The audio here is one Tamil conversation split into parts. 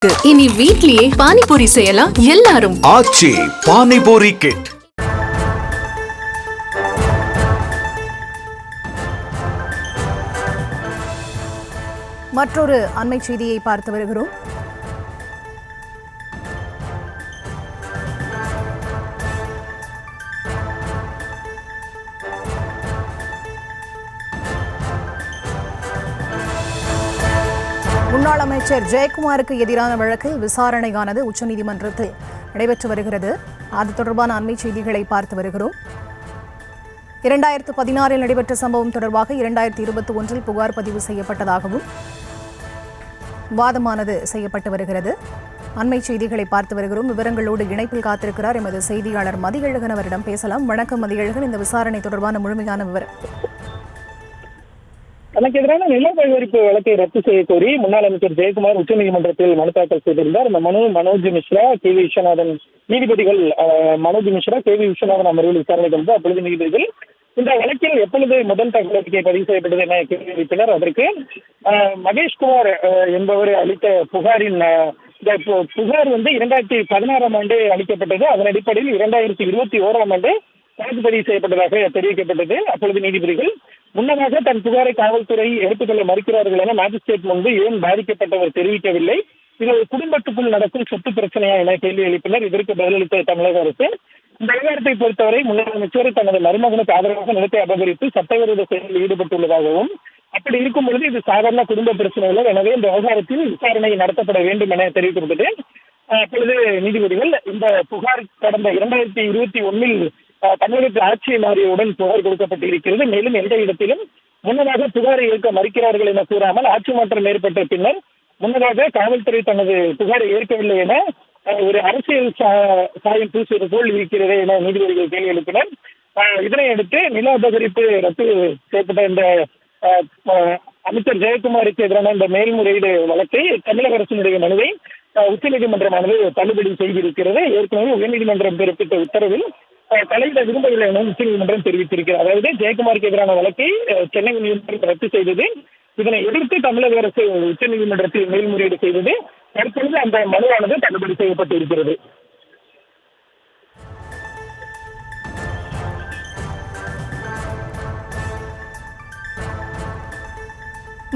இனி வீட்லயே பானிபூரி செய்யலாம் எல்லாரும். ஆச்சி பானிபூரி கிட். மற்றொரு அண்மை செய்தியை பார்த்து வருகிறோம். முன்னாள் அமைச்சர் ஜெயக்குமாருக்கு எதிரான வழக்கில் விசாரணையானது உச்சநீதிமன்றத்தில் நடைபெற்று வருகிறது. அது தொடர்பான அண்மை செய்திகளை பார்த்து வருகிறோம். 2016 நடைபெற்ற சம்பவம் தொடர்பாக 2021 புகார் பதிவு செய்யப்பட்டதாகவும் வாதமானது செய்யப்பட்டு வருகிறது. அண்மை செய்திகளை பார்த்து வருகிறோம். விவரங்களோடு இணைப்பில் காத்திருக்கிறார் எமது செய்தியாளர் மதியழகன். அவரிடம் பேசலாம். வணக்கம் மதியழகன். இந்த விசாரணை தொடர்பான முழுமையான விவரம். தனக்கு எதிரான நில கைவரிப்பு வழக்கை ரத்து செய்ய கோரி முன்னாள் அமைச்சர் ஜெயக்குமார் உச்சநீதிமன்றத்தில் மனு தாக்கல் செய்திருந்தார். இந்த மனு மனோஜ் மிஸ்ரா, கே வி விஸ்வநாதன் நீதிபதிகள் மனோஜ் மிஸ்ரா, கே வி விஸ்வநாதன் அமர்வில் விசாரணை கொண்டு அப்பொழுது நீதிபதிகள் இந்த வழக்கில் எப்பொழுது முதல் தகவல் அறிக்கை பதிவு செய்யப்பட்டது என கேள்வி எழுப்பினர். அதற்கு மகேஷ்குமார் என்பவர் அளித்த புகாரின் புகார் 2016 ஆண்டு அளிக்கப்பட்டது. அதன் அடிப்படையில் 2021 ஆண்டு வழக்கு பதிவு செய்யப்பட்டதாக தெரிவிக்கப்பட்டது. அப்பொழுது நீதிபதிகள் முன்னதாக தன் புகாரை காவல்துறை எடுத்துக்கொள்ள மறுக்கிறார்கள் என மேஜிஸ்ட்ரேட் முன்பு ஏன் பாதிக்கப்பட்டவர் தெரிவிக்கவில்லை, இது குடும்பத்துக்குள் நடக்கும் சொத்து பிரச்சனையா என கேள்வி எழுப்பினர். இதற்கு பதிலளித்த தமிழக அரசு இந்த விவகாரத்தை பொறுத்தவரை முன்னாள் அமைச்சர் தனது மருமகனுக்கு ஆதரவாக நிலத்தை அபகரித்து சட்டவிரோத செயலில் ஈடுபட்டுள்ளதாகவும், அப்படி இருக்கும் பொழுது இது சாதாரண குடும்ப பிரச்சனை இல்லை, எனவே இந்த விவகாரத்தில் விசாரணை நடத்தப்பட வேண்டும் என தெரிவிக்கப்பட்டது. அப்பொழுது நீதிபதிகள் இந்த புகார் கடந்த 2021 தமிழகத்தில் ஆட்சி மாறியவுடன் புகார் கொடுக்கப்பட்டு இருக்கிறது. மேலும் எந்த இடத்திலும் முன்னதாக புகாரை ஏற்க மறுக்கிறார்கள் என கூறாமல் ஆட்சி மாற்றம் ஏற்பட்ட பின்னர் முன்னதாக காவல்துறை தனது புகாரை ஏற்கவில்லை என ஒரு அரசியல் சாயம் பூசுவது போல் இருக்கிறது என நீதிபதிகள் கேள்வி எழுப்பினர். இதனையடுத்து நில அபகரிப்பு ரத்து செய்யப்பட்ட இந்த அமைச்சர் ஜெயக்குமாருக்கு எதிரான இந்த மேல்முறையீடு வழக்கை தமிழக அரசினுடைய மனுவை உச்சநீதிமன்றமானது தள்ளுபடி செய்திருக்கிறது. ஏற்கனவே உயர்நீதிமன்றம் பிறப்பித்த உத்தரவில் தலையிட விரும்பவில்லை என உச்சநீதிமன்றம் தெரிவித்திருக்கிறது. அதாவது ஜெயக்குமாருக்கு எதிரான வழக்கை சென்னை நீதிமன்றம் ரத்து செய்தது. இதனை எதிர்த்து தமிழக அரசு உச்சநீதிமன்றத்தில் மேல்முறையீடு செய்தது. தற்பொழுது அந்த மனுவானது தள்ளுபடி செய்யப்பட்டு இருக்கிறது.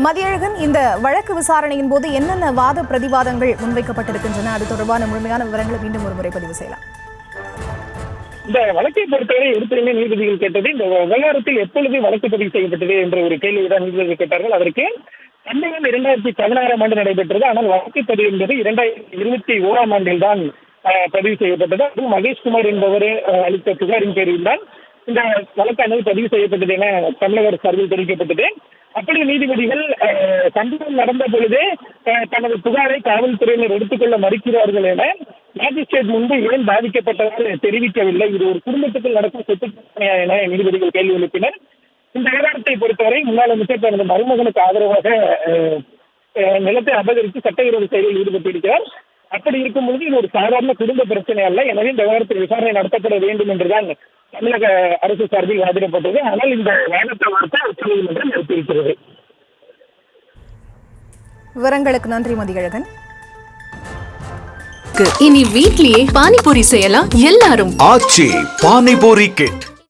மதியழகன், இந்த வழக்கு விசாரணையின் போது என்னென்ன வாத பிரதிவாதங்கள் முன்வைக்கப்பட்டிருக்கின்றன, அது தொடர்பான முழுமையான விவரங்களை மீண்டும் ஒரு முறை பதிவு செய்யலாம். இந்த வழக்கை பொறுத்தவரை எடுத்துமே நீதிபதிகள் கேட்டது இந்த விவகாரத்தில் எப்பொழுது வழக்கு பதிவு செய்யப்பட்டது என்ற ஒரு கேள்விதான் நீதிபதிகள் கேட்டார்கள். அதற்கு சந்தேகம் 2016 ஆண்டு நடைபெற்றது. ஆனால் வழக்கு பதிவு என்பது 2021 ஆண்டில் தான் பதிவு செய்யப்பட்டது. அதுவும் மகேஷ்குமார் என்பவர் அளித்த புகாரின் பேரில் தான் இந்த வழக்கானது பதிவு செய்யப்பட்டது என தமிழக அரசு சார்பில் தெரிவிக்கப்பட்டது. அப்படி நீதிபதிகள் சம்பவம் நடந்த பொழுது தனது புகாரை காவல்துறையினர் எடுத்துக்கொள்ள மறுக்கிறார்கள் என மேஜிஸ்ட்ரேட் முன்பு ஏன் பாதிக்கப்பட்டதாக தெரிவிக்கவில்லை, இது ஒரு குடும்பத்துக்குள் நடக்கும் சொத்து பிரச்சனையா என நீதிபதிகள் கேள்வி எழுப்பினர். இந்த விவகாரத்தை பொறுத்தவரை முன்னாள் அமைச்சர் தனது மருமகனுக்கு ஆதரவாக நிலத்தை அபகரித்து சட்டவிரோத செயலில் ஈடுபட்டிருக்கிறார். அப்படி இருக்கும் பொழுது இது ஒரு சாதாரண குடும்ப பிரச்சனை அல்ல, எனவே இந்த விவகாரத்தில் விசாரணை நடத்தப்பட வேண்டும் என்றுதான் தமிழக அரசு சார்பில் வாதிடப்பட்டது. ஆனால் இந்த வாதத்தை வார்த்தை உச்சநீதிமன்றம் நிறுத்தியிருக்கிறது. விவரங்களுக்கு நன்றி மதியழகன். இனி வீட்லயே பானிபூரி செய்யலாம் எல்லாரும். ஆச்சி பானிபூரி கிட்.